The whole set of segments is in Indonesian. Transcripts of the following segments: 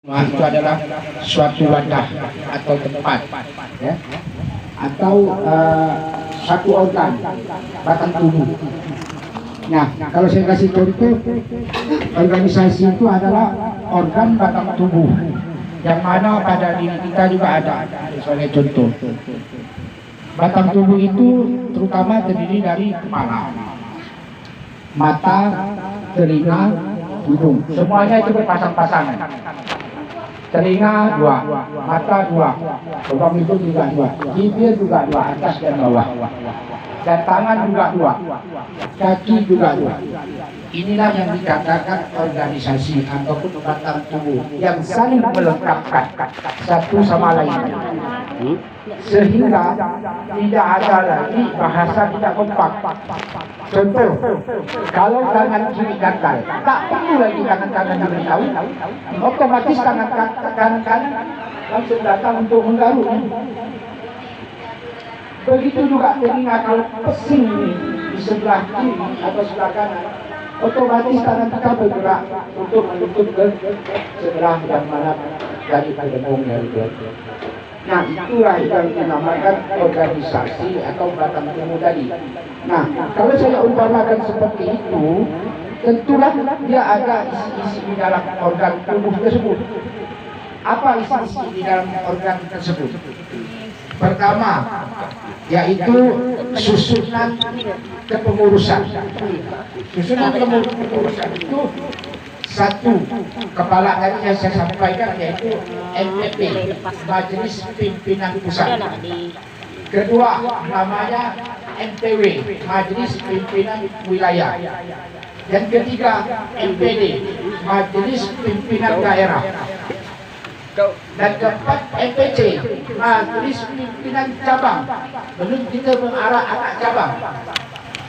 Itu adalah suatu wadah atau tempat, ya, atau satu organ batang tubuh. Nah, kalau saya kasih contoh, organisasi itu adalah organ batang tubuh yang mana pada diri kita juga ada. Sebagai contoh, batang tubuh itu terutama terdiri dari kepala, mata, telinga, hidung. Semuanya itu berpasang-pasangan. Telinga dua, mata dua, lubang hidung juga dua, bibir juga dua, atas dan bawah, dan tangan juga dua, kaki juga dua. Inilah yang dikatakan organisasi ataupun batang tubuh yang saling melengkapkan satu sama lain, sehingga tidak ada lagi bahasa tidak kompak. Contoh, kalau tangan kiri gatal, tak perlu lagi tangan-tangan diberitahu, otomatis tangan kanan langsung datang untuk menggaruk. Begitu juga telinga, kalau pesing di sebelah kiri atau sebelah kanan, otomatis tangan kita bergerak untuk menutup ke sebelah yang mana dari pendengung dari itu. Nah, itulah yang dinamakan organisasi atau batang tubuh tadi. Nah, kalau saya umpamakan seperti itu, tentulah dia ada isi-isi di dalam organ tubuh tersebut. Apa isi-isi di dalam organ tersebut? Pertama, yaitu susunan kepengurusan. Susunan kepengurusan itu satu, kepala tadi yang saya sampaikan yaitu MPP, Majelis Pimpinan Pusat. Kedua, namanya MPW, Majelis Pimpinan Wilayah. Yang ketiga, MPD, Majelis Pimpinan Daerah. Dan keempat, MPC, Majelis Pimpinan Cabang. Belum kita mengarah anak cabang.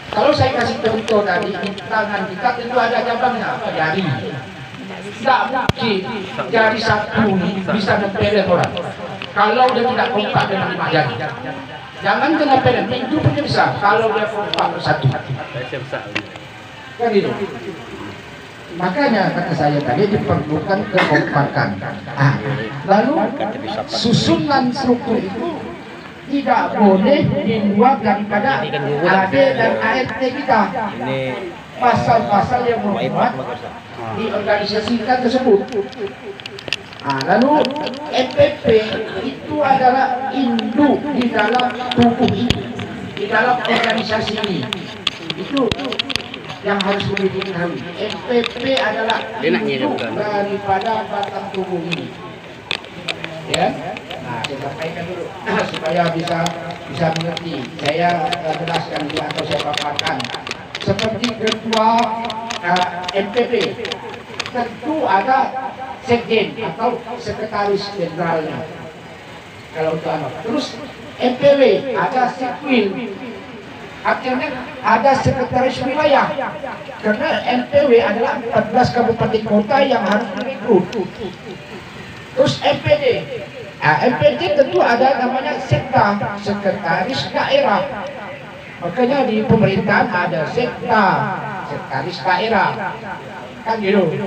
Kalau saya kasih contoh tadi, tangan kita tentu ada cabangnya, apa, jari. Tidak mungkin jari satu bisa nempelin orang kalau dia tidak kompak dengan 5 jari. Jangan kena pelin, itu punya bisa kalau dia kompak bersatu. Kan itu. Makanya kata saya tadi diperlukan kekompakan. Lalu susunan struktur itu tidak boleh dibuat daripada AD dan ART kita. Pasal-pasal yang membuat di organisasi kita tersebut. Lalu MPP itu adalah induk di dalam tubuh ini, di dalam organisasi ini. Itu yang harus diketahui. MPP adalah induk daripada batang tubuh ini. Ya, nah saya sampaikan dulu supaya bisa mengerti. Saya jelaskan dulu atau saya paparkan. Seperti ketua MPP, tentu ada sekjen atau sekretaris jenderalnya. Kalau untuk anak. Terus MPW ada sekwil. Akhirnya ada sekretaris wilayah. Karena MPW adalah 14 kabupaten kota yang harus merekrut. Terus MPD. MPD tentu ada namanya sekda, sekretaris daerah. Makanya di pemerintahan ada sekda, sekretaris daerah. Kan gitu.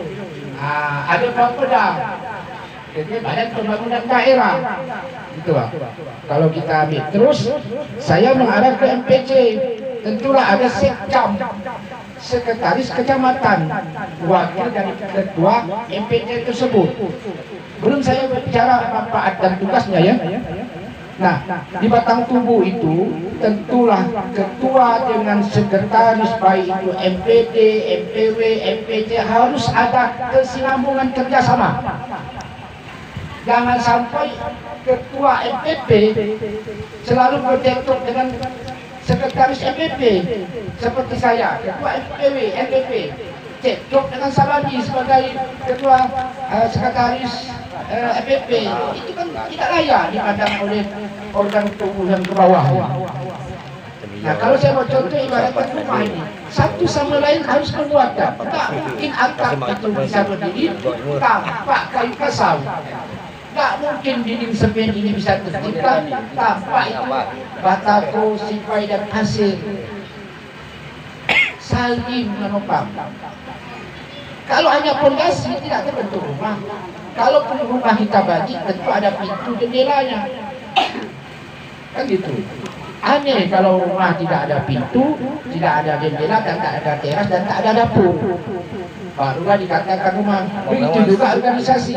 Ada Bapeda, jadi Badan Pembangunan Daerah. Gitu lah. Kalau kita ambil terus, saya mengarah ke MPC. Tentulah ada sekcam, sekretaris kecamatan, wakil dari ketua MPC tersebut. Belum saya berbicara manfaat dan tugasnya ya. Nah, di batang tubuh itu tentulah ketua dengan sekretaris, baik itu MPD, MPW, MPC, harus ada kesinambungan kerjasama. Jangan sampai ketua MPP selalu bertektok dengan sekretaris MPP seperti saya, ketua MPW, MPP, cekcok dengan Sabadi sebagai ketua sekretaris MPP. Itu kan tidak layak dipandang oleh organ tubuh yang ke bawah. Nah, kalau saya mau contoh ibaratkan rumah ini, satu sama lain harus menguatkan. Tak mungkin atap itu bisa berdiri tanpa kayu kasar. Tak mungkin dinding semen ini bisa tercipta tanpa itu batako, sipai dan pasir saling menopang. Kalau hanya pondasi tidak terbentuk rumah. Kalau rumah kita bagi, tentu ada pintu jendelanya. Kan gitu. Aneh kalau rumah tidak ada pintu, tidak ada jendela, dan tak ada teras, dan tak ada dapur. Barulah dikatakan rumah. Begitu juga organisasi.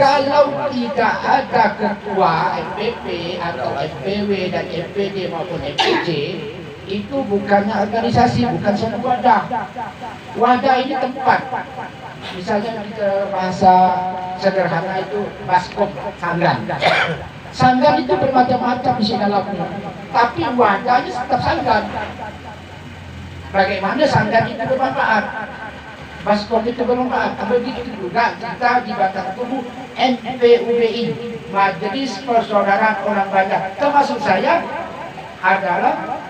Kalau tidak ada ketua MPP atau FPW dan MPD maupun MPC, itu bukannya organisasi, bukan satu wadah. Wadah ini tempat. Misalnya kita bahasa sederhana itu baskom, sanggan. Sanggan itu bermacam-macam isi dalamnya, tapi wadahnya tetap sanggan. Bagaimana sanggan itu bermanfaat? Baskom itu bermanfaat. Begitu juga kita di Batang Tubuh MPUBI, Majelis Persaudaraan Orang Banyak, termasuk saya adalah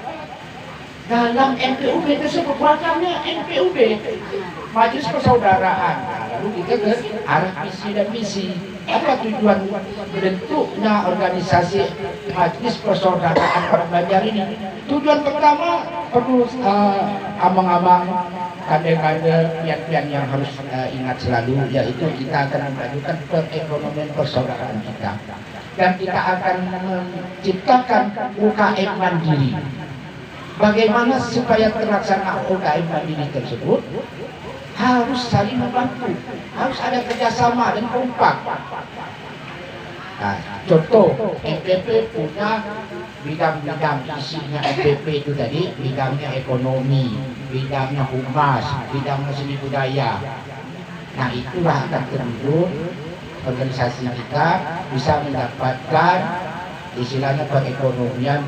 dalam MPUB tersebut. Wadahnya MPUB, Majelis Persaudaraan. Lalu kita ke arah visi dan misi. Apa tujuan bentuknya organisasi Majelis Persaudaraan Orang Banjar ini? Tujuan pertama perlu amang-amang, kader-kader, pian-pian yang harus ingat selalu, yaitu kita akan memajukan perekonomian persaudaraan kita, dan kita akan menciptakan UKM mandiri. Bagaimana supaya terlaksana UKM mandiri tersebut? Harus saling membantu, harus ada kerjasama dan kompak. Nah, contoh, MPP punya bidang-bidang isinya. MPP itu tadi bidangnya ekonomi, bidangnya humas, bidangnya seni budaya. Nah, itulah akan terwujud organisasi kita bisa mendapatkan istilahnya perekonomian